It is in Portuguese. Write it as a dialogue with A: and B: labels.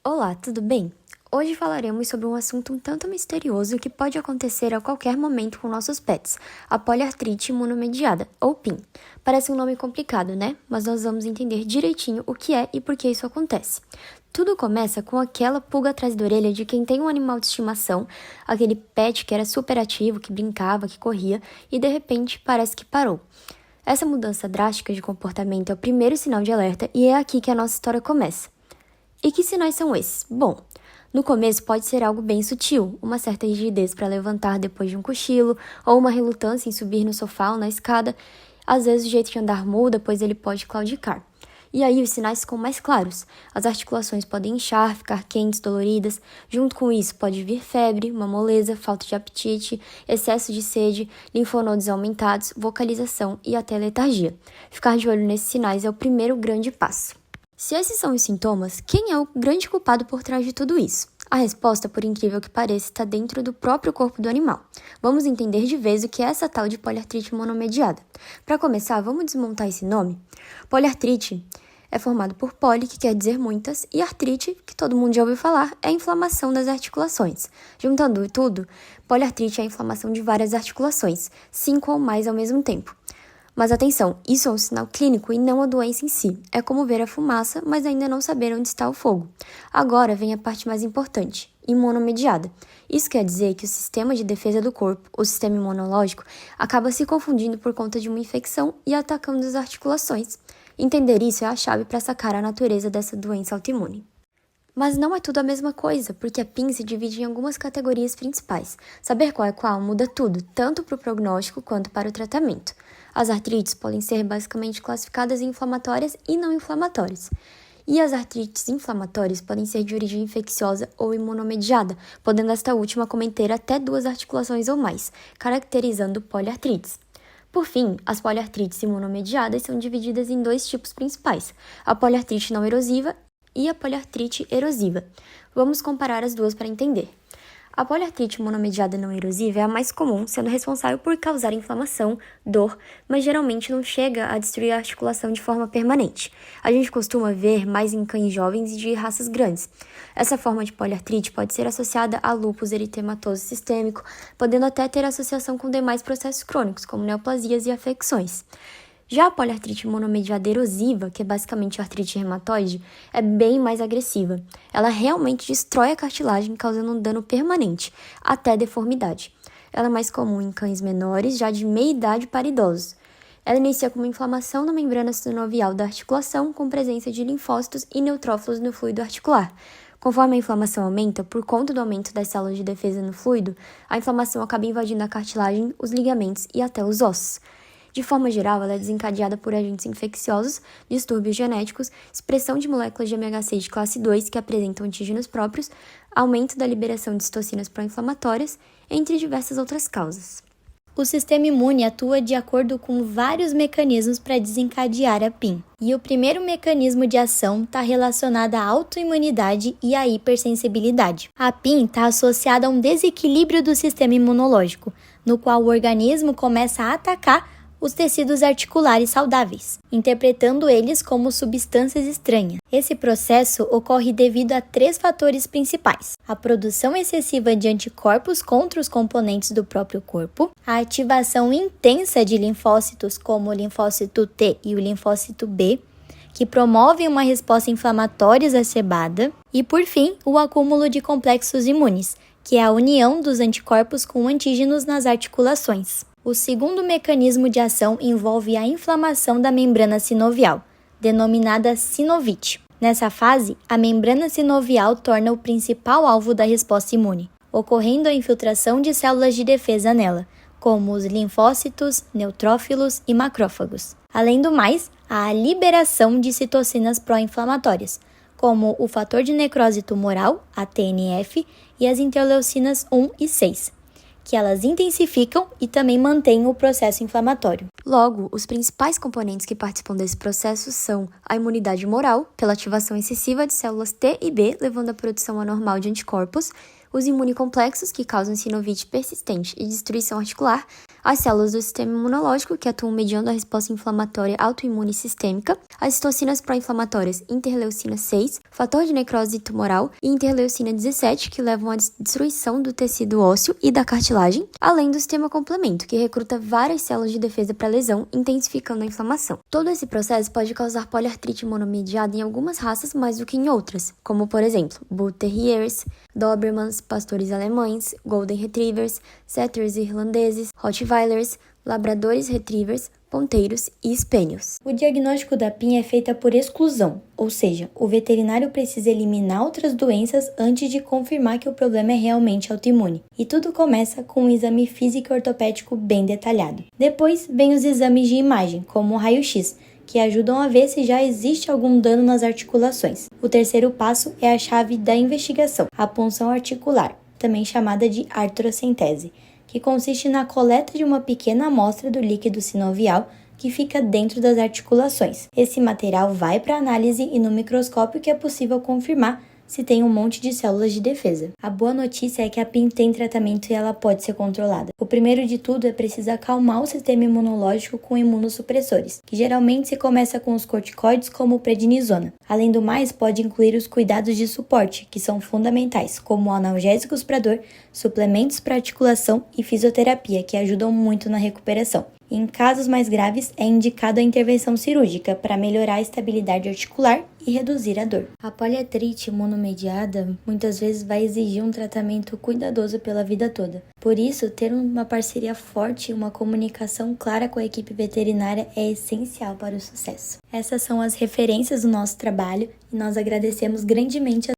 A: Olá, tudo bem? Hoje falaremos sobre um assunto um tanto misterioso que pode acontecer a qualquer momento com nossos pets, a poliartrite imunomediada, ou PIM. Parece um nome complicado, né? Mas nós vamos entender direitinho o que é e por que isso acontece. Tudo começa com aquela pulga atrás da orelha de quem tem um animal de estimação, aquele pet que era super ativo, que brincava, que corria, e de repente parece que parou. Essa mudança drástica de comportamento é o primeiro sinal de alerta e é aqui que a nossa história começa. E que sinais são esses? Bom, no começo pode ser algo bem sutil, uma certa rigidez para levantar depois de um cochilo, ou uma relutância em subir no sofá ou na escada. Às vezes o jeito de andar muda, pois ele pode claudicar. E aí os sinais ficam mais claros. As articulações podem inchar, ficar quentes, doloridas. Junto com isso pode vir febre, uma moleza, falta de apetite, excesso de sede, linfonodos aumentados, vocalização e até letargia. Ficar de olho nesses sinais é o primeiro grande passo. Se esses são os sintomas, quem é o grande culpado por trás de tudo isso? A resposta, por incrível que pareça, está dentro do próprio corpo do animal. Vamos entender de vez o que é essa tal de poliartrite monomediada. Para começar, vamos desmontar esse nome? Poliartrite é formado por poli, que quer dizer muitas, e artrite, que todo mundo já ouviu falar, é a inflamação das articulações. Juntando tudo, poliartrite é a inflamação de várias articulações, 5 ou mais ao mesmo tempo. Mas atenção, isso é um sinal clínico e não a doença em si. É como ver a fumaça, mas ainda não saber onde está o fogo. Agora vem a parte mais importante, imunomediada. Isso quer dizer que o sistema de defesa do corpo, o sistema imunológico, acaba se confundindo por conta de uma infecção e atacando as articulações. Entender isso é a chave para sacar a natureza dessa doença autoimune. Mas não é tudo a mesma coisa, porque a PIN se divide em algumas categorias principais. Saber qual é qual muda tudo, tanto para o prognóstico quanto para o tratamento. As artrites podem ser basicamente classificadas em inflamatórias e não inflamatórias. E as artrites inflamatórias podem ser de origem infecciosa ou imunomediada, podendo esta última cometer até 2 articulações ou mais, caracterizando poliartrites. Por fim, as poliartrites imunomediadas são divididas em 2 tipos principais, a poliartrite não erosiva e a poliartrite erosiva. Vamos comparar as duas para entender. A poliartrite monomediada não erosiva é a mais comum, sendo responsável por causar inflamação, dor, mas geralmente não chega a destruir a articulação de forma permanente. A gente costuma ver mais em cães jovens e de raças grandes. Essa forma de poliartrite pode ser associada a lúpus eritematoso sistêmico, podendo até ter associação com demais processos crônicos, como neoplasias e afecções. Já a poliartrite monomediada erosiva, que é basicamente a artrite reumatoide, é bem mais agressiva. Ela realmente destrói a cartilagem, causando um dano permanente, até deformidade. Ela é mais comum em cães menores, já de meia idade para idosos. Ela inicia com uma inflamação na membrana sinovial da articulação, com presença de linfócitos e neutrófilos no fluido articular. Conforme a inflamação aumenta, por conta do aumento das células de defesa no fluido, a inflamação acaba invadindo a cartilagem, os ligamentos e até os ossos. De forma geral, ela é desencadeada por agentes infecciosos, distúrbios genéticos, expressão de moléculas de MHC de classe 2 que apresentam antígenos próprios, aumento da liberação de citocinas pró-inflamatórias, entre diversas outras causas.
B: O sistema imune atua de acordo com vários mecanismos para desencadear a PIN. E o primeiro mecanismo de ação está relacionado à autoimunidade e à hipersensibilidade. A PIN está associada a um desequilíbrio do sistema imunológico, no qual o organismo começa a atacar os tecidos articulares saudáveis, interpretando eles como substâncias estranhas. Esse processo ocorre devido a 3 fatores principais: a produção excessiva de anticorpos contra os componentes do próprio corpo, a ativação intensa de linfócitos como o linfócito T e o linfócito B, que promovem uma resposta inflamatória exacerbada, e, por fim, o acúmulo de complexos imunes, que é a união dos anticorpos com antígenos nas articulações. O segundo mecanismo de ação envolve a inflamação da membrana sinovial, denominada sinovite. Nessa fase, a membrana sinovial torna o principal alvo da resposta imune, ocorrendo a infiltração de células de defesa nela, como os linfócitos, neutrófilos e macrófagos. Além do mais, há a liberação de citocinas pró-inflamatórias, como o fator de necrose tumoral, a TNF, e as interleucinas 1 e 6. Que elas intensificam e também mantêm o processo inflamatório.
A: Logo, os principais componentes que participam desse processo são a imunidade humoral, pela ativação excessiva de células T e B, levando à produção anormal de anticorpos, os imunocomplexos, que causam sinovite persistente e destruição articular, as células do sistema imunológico, que atuam mediando a resposta inflamatória autoimune sistêmica, as citocinas pró-inflamatórias interleucina 6, fator de necrose tumoral, e interleucina 17, que levam à destruição do tecido ósseo e da cartilagem, além do sistema complemento, que recruta várias células de defesa para a lesão, intensificando a inflamação. Todo esse processo pode causar poliartrite monomediada em algumas raças mais do que em outras, como por exemplo, Bull Terriers, Dobermans, pastores alemães, Golden Retrievers, Setters irlandeses, Rottweilers, Labradores Retrievers, ponteiros e spaniels.
B: O diagnóstico da PIN é feito por exclusão, ou seja, o veterinário precisa eliminar outras doenças antes de confirmar que o problema é realmente autoimune. E tudo começa com um exame físico e ortopédico bem detalhado. Depois vem os exames de imagem, como o raio-x, que ajudam a ver se já existe algum dano nas articulações. O terceiro passo é a chave da investigação, a punção articular, também chamada de artrocentese, que consiste na coleta de uma pequena amostra do líquido sinovial que fica dentro das articulações. Esse material vai para análise e no microscópio que é possível confirmar se tem um monte de células de defesa. A boa notícia é que a PIN tem tratamento e ela pode ser controlada. O primeiro de tudo é preciso acalmar o sistema imunológico com imunossupressores, que geralmente se começa com os corticoides como prednisona. Além do mais, pode incluir os cuidados de suporte, que são fundamentais, como analgésicos para dor, suplementos para articulação e fisioterapia, que ajudam muito na recuperação. Em casos mais graves, é indicado a intervenção cirúrgica para melhorar a estabilidade articular e reduzir a dor. A poliartrite monomediada muitas vezes vai exigir um tratamento cuidadoso pela vida toda. Por isso, ter uma parceria forte e uma comunicação clara com a equipe veterinária é essencial para o sucesso. Essas são as referências do nosso trabalho e nós agradecemos grandemente